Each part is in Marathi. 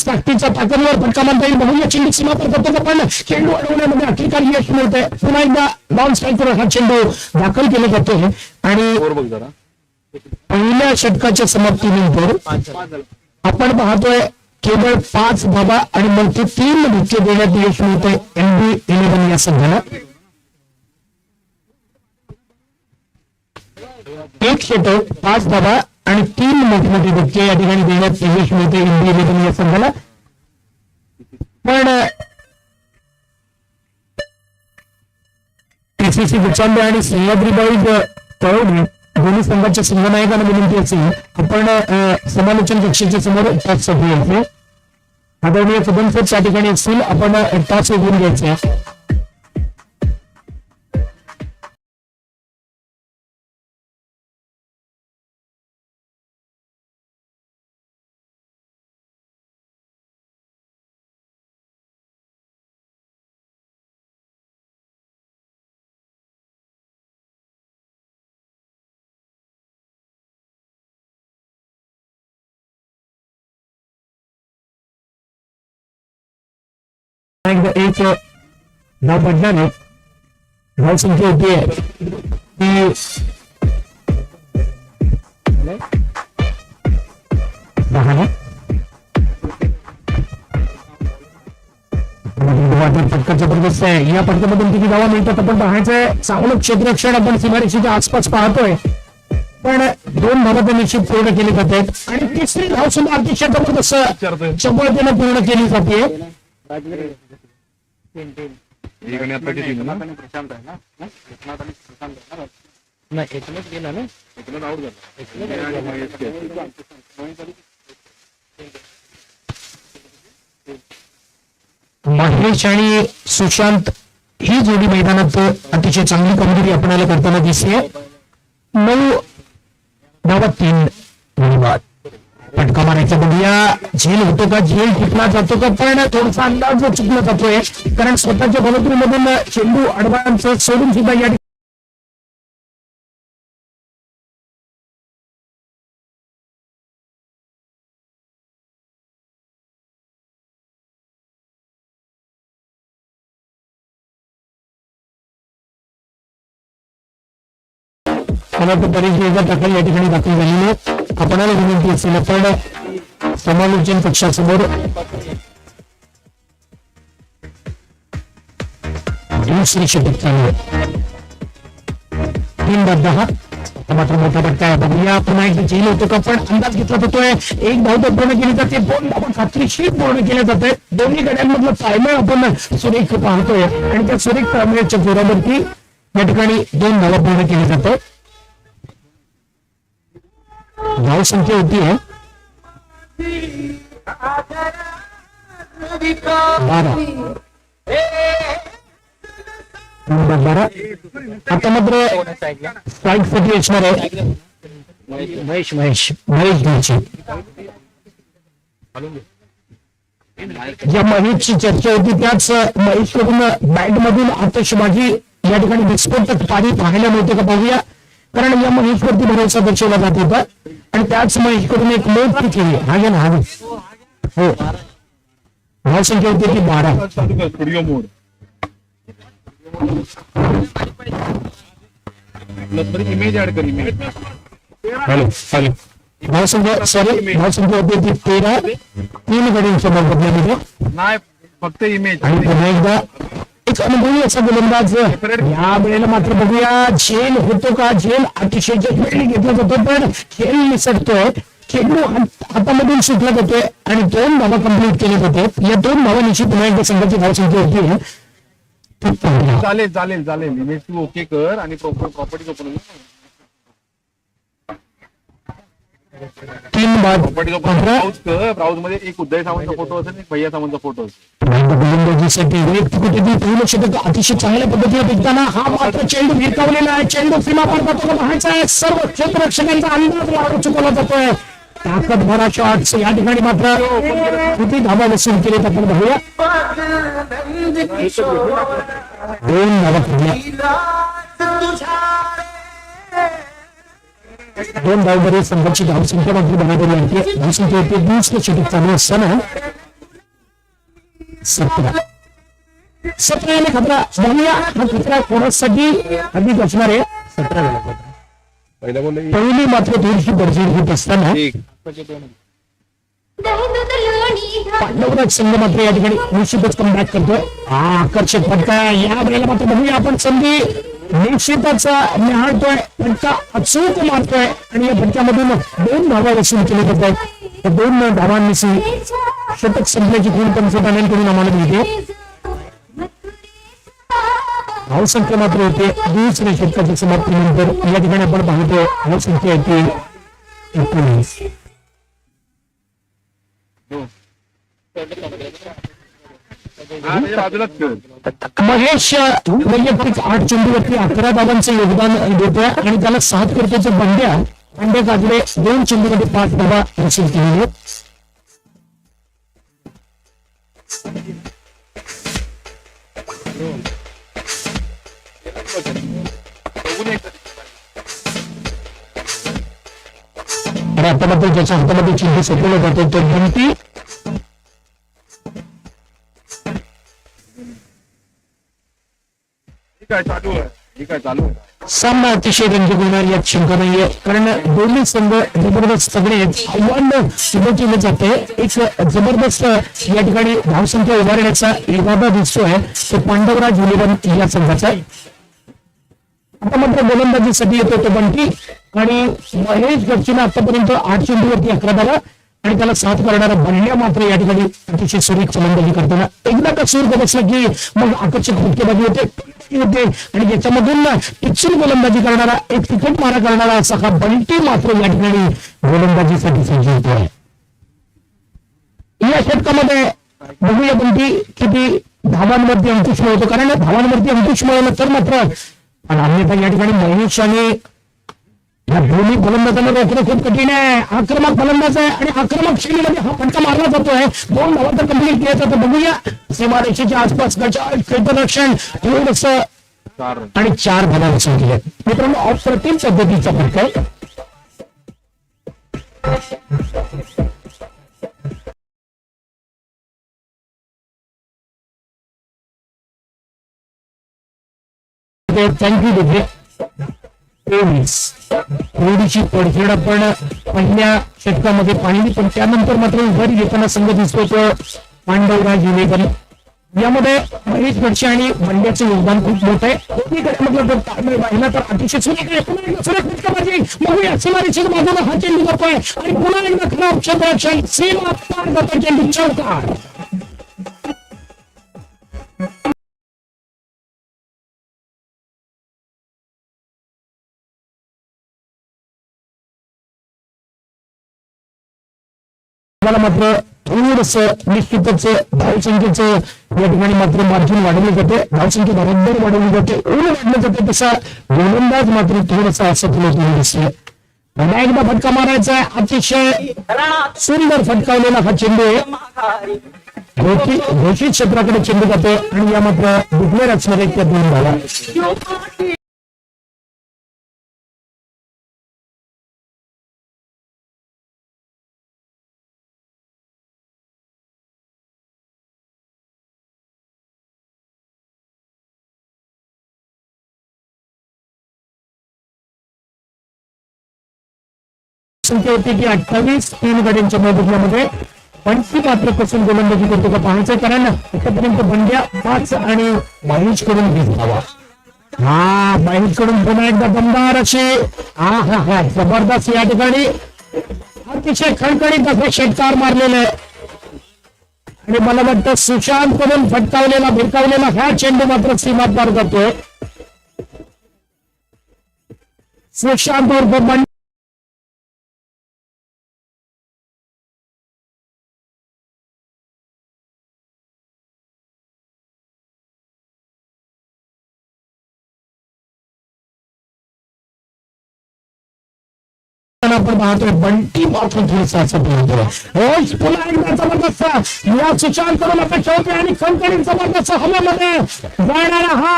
ताकदीचा ताकदीवर फटका म्हणता येईल. बहुया चेंडू सीमा पर करतो पण चेंडू अडवण्यामध्ये अखेरकार यश मिळतंय. पुन्हा एकदा डाऊन स्ट्राईकवर हा चेंडू दाखल केला जातोय आणि पहिल्या षटकाच्या समाप्तीनंतर आपण पाहतोय केवळ 5 धावा आणि मग ते 3 धक्के देण्यात यश मिळतंय MB11 या संघाला. एक षटक 5 धावा आणि 3 मोठमोठे धक्के या ठिकाणी देण्यात यश मिळते MB11 या संघाला. पण PCC गुचांबे आणि सह्याद्रीबाई तळवणे दोन्ही संघाच्या संघनायकांना विनंती असेल आपण समालोचन कक्षेच्या समोर तास घ्यायचे. आदरणीय कदम सर त्या ठिकाणी असतील आपण तास उघडून घ्यायचे. एक धाव पडल्याने धाव संख्या होती आहे ती 10. फटका जबरदस्त आहे. या फटक्यामधून किती धावा मिळतात आपण पाहायचंय. चांगलं क्षेत्ररक्षण आपण सीमारेषेच्या आसपास पाहतोय पण 2 धावा तर निश्चित पूर्ण केली जात आहेत आणि तिसरी धाव सुद्धा अतिशय जबरदस्त चपळतेने पूर्ण केली जाते. महेश आणि सुशांत ही जोडी मैदानात अतिशय चांगली कामगिरी आपल्याला करताना दिसते. 9 धावा 3 धन्यवाद. फटका मारायचा बघूया झेल होतो का झेल टिकला जातो का पण थोडासा अंदाज चुकला जातोय कारण स्वतःच्या बरोबरीमधून चेंडू अडवांचं सोडून सुद्धा या परीक्षेचा दाखल या ठिकाणी दाखल झालेले. आपणाला विनंती असेल आपण समालोचन कक्षासमोर दुसरी षटक चालू आहे. 3-10 मात्र मोठा फटका आहे. बघूया पुन्हा एक झेल होतो का पण अंदाज घेतला जातोय. 1 धाव तर पूर्ण केली जाते. 2 धावा खात्रीशीर पूर्ण केल्या जात आहेत. दोन्ही गड्यांमधलं ताळमेळ आपण सुरेख पाहतोय आणि त्या सुरेख ताळमेळच्या जोरावरती या ठिकाणी 2 धावा पूर्ण केली जातात. धाव संख्या होती है 12. आता मात्र स्ट्राईक साठी असणार आहे महेश घ्यायची. ज्या महेशची चर्चा होती त्याच महेशकडून बॅट मधून आतषबाजी या ठिकाणी विस्फोटक पाणी पाहायला मिळते का पाहूया कारण या महेशवरती भरोसा दर्शवला जात होता आणि त्याच महेशकडून एक मोठी केली हागे ना हागे. हो धाव संख्या होती ती 12. धाव संख्या होती ती 13. 3 गड्यांच्या बदल्यामध्ये नाही फक्त इमेज आणि पुन्हा एकदा एक अनुभवी असा गोलंदाज. या वेळेला मात्र बघूया झेल होतो का. झेल अतिशय जखमेने घेतला जातो पण खेळ निसटतोय. चेंडू हातामधून सुटला जातोय आणि 2 धावा कंप्लीट केल्या जातात. या 2 धावांची पुन्हा एकदा संघाची धाव संख्या होती. चालेल इमेज तू ओके कर आणि प्रॉपर्टी ओपन 3 बाद ब्राउज मध्ये एक उदय सावंतचा फोटो असेल एक भैया सावंतचा फोटो असेल. गोलंदाजीसाठी पहिलं षटक अतिशय चांगल्या पद्धतीने फेकताना हा मात्र चेंडू भिरकावलेला आहे. चेंडू सीमा पार करतो पाहायचा आहे. सर्व क्षेत्ररक्षकांचा अंदाज लावून चुकवला जातोय. ताकद भरा शॉट्स या ठिकाणी मात्र किती धावा वसूल केलेत आपण पाहूया. 2 धावा पडल्या. 2 धाव बरे संघाची धाव संख्या मात्र बघायला लागते. धाव संख्या होती 20 षटक चालू असताना 17 याने खतरा बघूया हा खतरा कोणासाठी अधिक असणार आहे. 17 झाला खतरा. पहिला बोल पहिली मात्र थोडीशी बडजड होत असताना पांडवराज संघ मात्र या ठिकाणी निश्चितच कमबॅक करतोय. आकर्षक फटका या वेळेला मात्र बघूया आपण संधी निश्चितच निहाळतोय. फटका अचूक मारतोय आणि या फटक्यामधून 2 धावा वसूल केले जात आहेत. 2 धावांनी शतक संपल्याची खूण पंचधान्यांकडून आम्हाला मिळते. धावसंख्या मात्र होते दुसऱ्या षटकाच्या समाप्तीनंतर या ठिकाणी आपण पाहतोय धावसंख्या येते 19. महेश वैयक्तिक 8 चेंडूवरती 11 धावांचं योगदान देतोय आणि त्याला 7 करतोय. बंड्या काजले 2 चेंडूमध्ये 5 धावा हासिल केलेले. आणि आता मात्र ज्याच्या हातामध्ये चेंडू सोपवला जातो तो बंटी. सामना अतिशय रंजक होणार यात शंका नाहीये, कारण दोन्ही संघ जबरदस्त सगळे आव्हान उभं केलं जाते. एक जबरदस्त या ठिकाणी धावसंख्या उभारण्याचा इरादा दिसतोय तो पांडवराज इलेव्हन या संघाचा. आता मात्र गोलंदाजीसाठी येतो तो बंटी आणि महेश गच्चीनं आतापर्यंत 8 चेंडूवरती 11 धावा आणि त्याला 7 करणारा बंड्या मात्र या ठिकाणी अतिशय सुरेख फलंदाजी करताना एकदा का सूर बसला की मग आकर्षक फटकेबाजी होते आणि याच्यामधून टिचून गोलंदाजी करणारा एक तिखट मारा करणारा असा हा बंटी मात्र या ठिकाणी गोलंदाजीसाठी सज्ज होतोय. या षटकामध्ये बघूया बंटी किती धावांवरती अंकुश मिळवतो, कारण धावांवरती अंकुश मिळवलं तर मात्र आणि अन्यथा या ठिकाणी महेश आणि या दोन्ही फलंदाजांना रोखणं खूप कठीण आहे. आक्रमक फलंदाज आहे आणि आक्रमक शैलीमध्ये हा फटका मारला जातोय. 2 धावा तर कंप्लीट केल्या जातं. बघूया सीमारेषेच्या आसपास क्षेत्ररक्षण थोडस आणि 4 धावा वसूल केल्या. मित्रांनो अप्रतिम पद्धतीचा फटका आहे. थँक्यू दिले. थोडीशी पडझड आपण पहिल्या षटकामध्ये पाहिली, पण त्यानंतर मात्र घरी घेताना संघ दिसतो तो पांडवराज इलेव्हन. यामध्ये महेश गडसे आणि बंड्याचं योगदान खूप मोठं आहे. म्हटलं तर पाहिला तर अतिशय सुरेख फटकाबाजी बघूया. सीमारेषेच्या बाजूला हा चेंडू जातोय आणि पुन्हा एकदा खराब क्षेत्ररक्षण सीमा पार जातोय चेंडू चौकार. मात्र थोडस निश्चितच धावसंख्येचं या ठिकाणी मात्र मार्जिन वाढवले जाते. धावसंख्या बरोबर वाढवली जाते, ऊन वाढलं जाते. तसा गोलंदाज मात्र थोडसा असफल दिसतोय. पुन्हा एकदा फटका मारायचा आहे. अतिशय सुंदर फटकावलेला हा चेंडू आहे. घोषित क्षेत्राकडे चेंडू जातो आणि या मात्र डिक्लेअर असणार एक 2 झाला. संख्या होती की 28 3 गाड्यांच्या मोबदल्यामध्ये बंटी मात्र कसून गोलंदाजी करतो का पाहायचं, कारण आतापर्यंत बंड्या 5 आणि महेश कडून 20 धावा. महेश कडून पुन्हा एकदा दमदार असे जबरदस्त या ठिकाणी अतिशय खणखणीत असे षटकार मारलेले आणि मला वाटतं सुशांत कडून फटकावलेला भिरकावलेला हा चेंडू मात्र सीमा पार जातोय. सुशांत उर्फ आपण पाहतोय बंटी मात्र थोडसा असं पाहतोय. पुन्हा एकदा जबरदस्त या सुशांत करून अपेक्षा होते आणि खणखणीत जबरदस्त हवेमध्ये जाणारा हा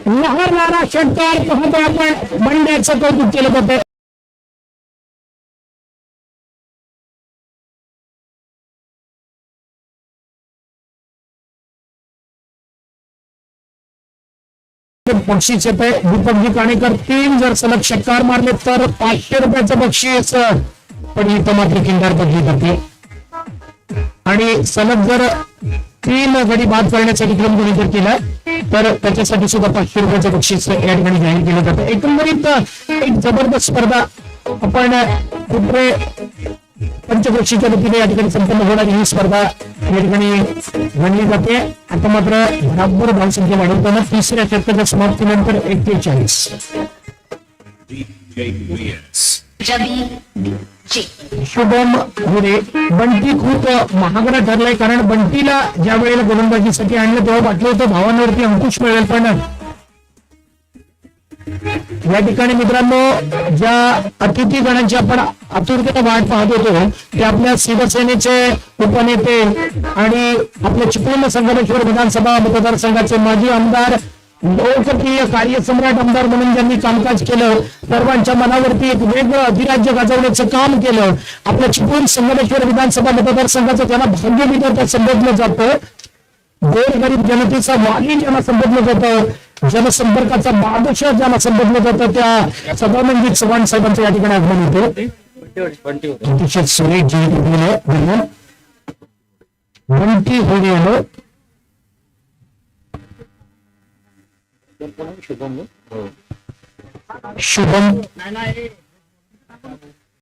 लहरणारा षटकार पाहतोय आपण. बंड्याचं कौतुक केलं जातं. बक्षीस येत आहे. दीपकजी काणेकर 3 जर सलग षटकार मारले तर 500 रुपयाचं बक्षीस, पण इथं मात्र किंडार बदली जाते आणि सलग जर 3 गडी बाद करण्याचा विक्रम कोणी जर केला तर त्याच्यासाठी सुद्धा 500 रुपयाचं बक्षीस या ठिकाणी जाहीर केलं जातं. एकंदरीत एक जबरदस्त स्पर्धा आपण कुठे पंचक्रोशीच्या वतीने या ठिकाणी संपन्न होणारी ही स्पर्धा या ठिकाणी गणली जाते. आता मात्र बराबर धावसंख्या वाढवताना तिसऱ्या षटकाच्या समाप्तीनंतर 41. शुभम हुरे. बंटी खूप महागडा ठरलाय, कारण बंटीला ज्या वेळेला गोलंदाजीसाठी आणलं तेव्हा वाटलं होतं भावांवरती अंकुश मिळेल, पण या ठिकाणी मित्रांनो ज्या अतिथी गणांची आपण आतुरतेने वाट पाहत होतो ते आपल्या शिवसेनेचे उपनेते आणि आपल्या चिपळूण संगमेश्वर विधानसभा मतदारसंघाचे माजी आमदार, लोकप्रिय कार्यसम्राट आमदार म्हणून ज्यांनी कामकाज केलं, सर्वांच्या मनावरती एक वेगळं अधिराज्य गाजवण्याचं काम केलं. आपल्या चिपळूण संगमेश्वर विधानसभा मतदारसंघाचं त्यांना भाग्यविधाता संबोधलं जातं, गोरगरीब जनतेचा वाली ज्यांना संबोधलं जातं, जनसंपर्काचा बादशाह ज्यांना संबोधलं जातं, त्या सदानंद चव्हाण साहेबांचं या ठिकाणी आगमन होतं. अतिशय सुरेश जी दरम्यान बंटी होणे आलं. शुभम